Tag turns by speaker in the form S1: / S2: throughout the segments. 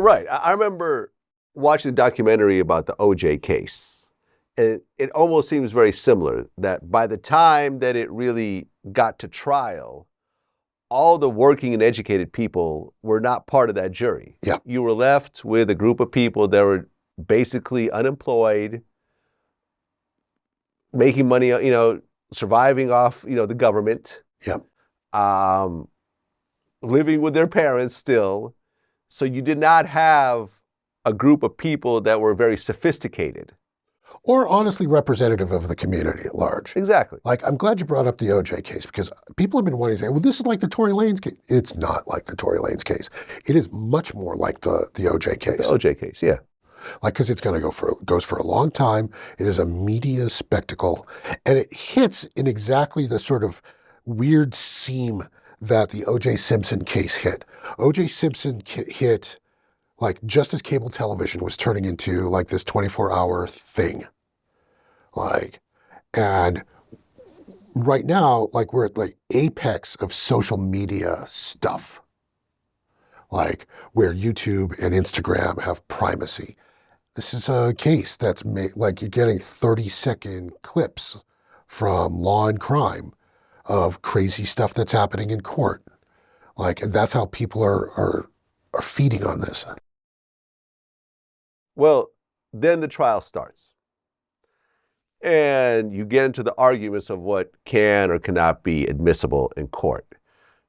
S1: Right. I remember watching the documentary about the OJ case. And it almost seems very similar that by the time that it really got to trial, all the working and educated people were not part of that jury.
S2: Yeah.
S1: You were left with a group of people that were basically unemployed, making money, surviving off, the government.
S2: Yeah.
S1: Living with their parents still. So you did not have a group of people that were very sophisticated.
S2: Or honestly representative of the community at large.
S1: Exactly.
S2: Like, I'm glad you brought up the OJ case because people have been wanting to say, well, this is like the Tory Lanez case. It's not like the Tory Lanez case. It is much more like the OJ case.
S1: The OJ case, yeah.
S2: Like, because it's going to goes for a long time. It is a media spectacle. And it hits in exactly the sort of weird seam that the O.J. Simpson case hit. O.J. Simpson hit, like, just as cable television was turning into, like, this 24-hour thing. Like, and right now, like, we're at, like, apex of social media stuff. Like, where YouTube and Instagram have primacy. This is a case that's made, like, you're getting 30-second clips from Law and Crime of crazy stuff that's happening in court. Like, and that's how people are feeding on this.
S1: Well, then the trial starts. And you get into the arguments of what can or cannot be admissible in court.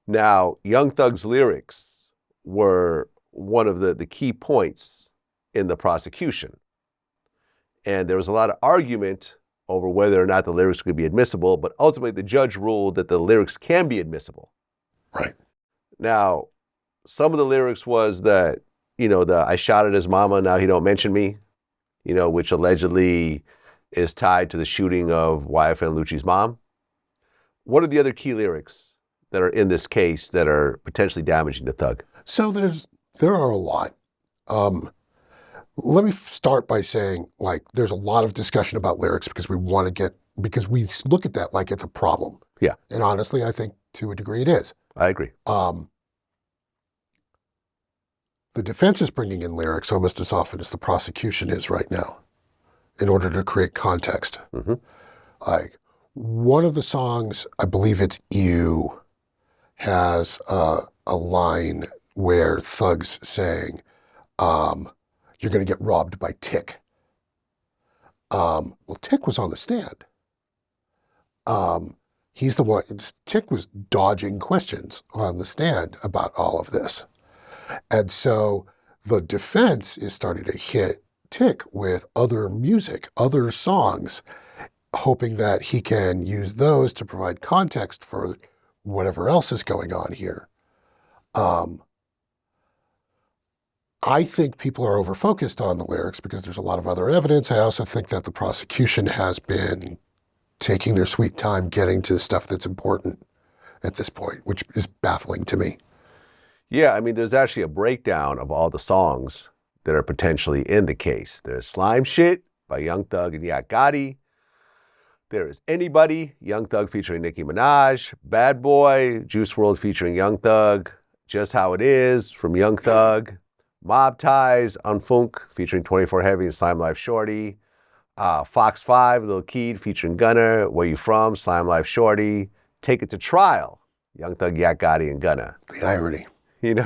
S1: Now, Young Thug's lyrics were one of the key points in the prosecution. And there was a lot of argument over whether or not the lyrics could be admissible, but ultimately the judge ruled that the lyrics can be admissible.
S2: Right.
S1: Now, some of the lyrics was that, I shot at his mama, now he don't mention me, which allegedly is tied to the shooting of YFN Lucci's mom. What are the other key lyrics that are in this case that are potentially damaging to Thug?
S2: So there are a lot. Let me start by saying, like, there's a lot of discussion about lyrics because we look at that like it's a problem.
S1: Yeah.
S2: And honestly, I think to a degree it is.
S1: I agree.
S2: The defense is bringing in lyrics almost as often as the prosecution is right now in order to create context.
S1: Mm-hmm.
S2: Like, one of the songs, I believe it's You, has a line where Thug's saying, you're going to get robbed by Tick. Well, Tick was on the stand. He's the one, Tick was dodging questions on the stand about all of this. And so the defense is starting to hit Tick with other music, other songs, hoping that he can use those to provide context for whatever else is going on here. I think people are over-focused on the lyrics because there's a lot of other evidence. I also think that the prosecution has been taking their sweet time getting to stuff that's important at this point, which is baffling to me.
S1: Yeah, I mean, there's actually a breakdown of all the songs that are potentially in the case. There's Slime Shit by Young Thug and Yak Gotti. There is Anybody, Young Thug featuring Nicki Minaj. Bad Boy, Juice WRLD featuring Young Thug. Just How It Is from Young Thug. Mob Ties, Unfunk featuring 24 Heavy and Slime Life Shorty. Fox 5, Lil Keed featuring Gunna. Where You From, Slime Life Shorty. Take It to Trial, Young Thug, Yak Gotti, and Gunna.
S2: The irony.
S1: And,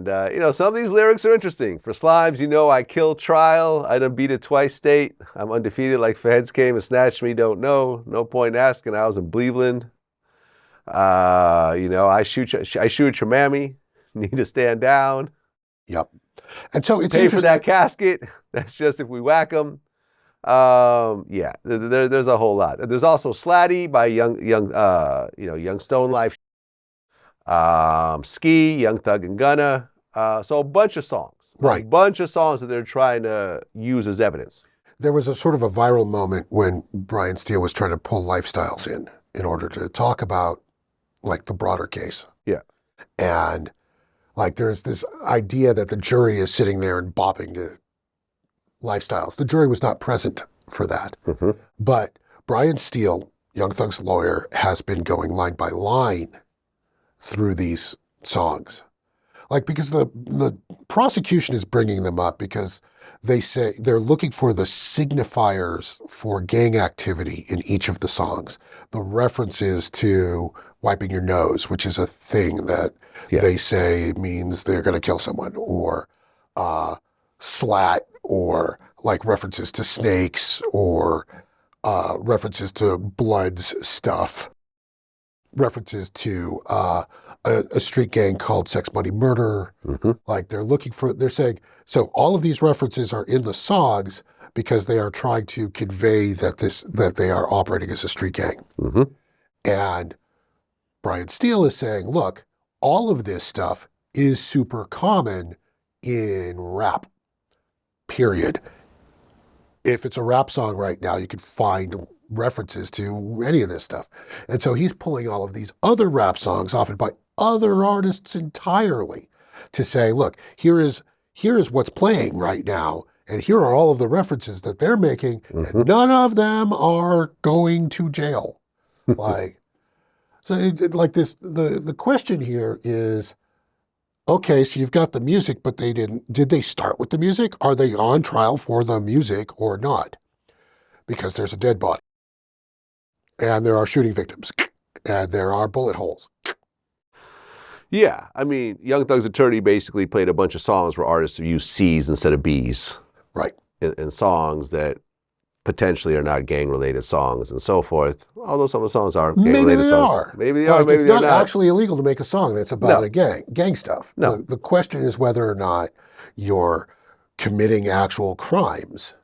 S1: some of these lyrics are interesting. For Slimes, I killed trial. I done beat it twice state. I'm undefeated like feds came and snatched me, don't know. No point asking. I was in Cleveland. I shoot your mammy. Need to stand down.
S2: Yep. And so it's
S1: pay for that casket. That's just if we whack them. There's a whole lot. There's also Slatty by Young Stone Life. Ski, Young Thug and Gunna. So a bunch of songs.
S2: Right.
S1: A bunch of songs that they're trying to use as evidence.
S2: There was a sort of a viral moment when Brian Steele was trying to pull Lifestyles in order to talk about, like, the broader case.
S1: Yeah.
S2: And, like, there's this idea that the jury is sitting there and bopping to Lifestyles. The jury was not present for that.
S1: Mm-hmm.
S2: But Brian Steele, Young Thug's lawyer, has been going line by line through these songs. Like, because the prosecution is bringing them up because they say they're looking for the signifiers for gang activity in each of the songs. The references to wiping your nose, which is a thing that they say means they're going to kill someone, or slat, or like references to snakes, or references to Blood's stuff, references to a street gang called Sex Money Murder. Like they're saying, so all of these references are in the songs because they are trying to convey that they are operating as a street gang. And Brian Steele is saying, look, all of this stuff is super common in rap, period. If it's a rap song right now, you could find references to any of this stuff. And so he's pulling all of these other rap songs, often by other artists entirely, to say, look, here is what's playing right now, and here are all of the references that they're making, and none of them are going to jail. Like, so the question here is, okay, so you've got the music, but did they start with the music? Are they on trial for the music or not? Because there's a dead body, and there are shooting victims, and there are bullet holes.
S1: Yeah, I mean, Young Thug's attorney basically played a bunch of songs where artists use C's instead of B's.
S2: Right.
S1: In songs that potentially are not gang-related songs and so forth. Although some of the songs are gang-related songs. Maybe they are, maybe
S2: it's
S1: they're not.
S2: It's not actually illegal to make a song that's about a gang stuff.
S1: No.
S2: The question is whether or not you're committing actual crimes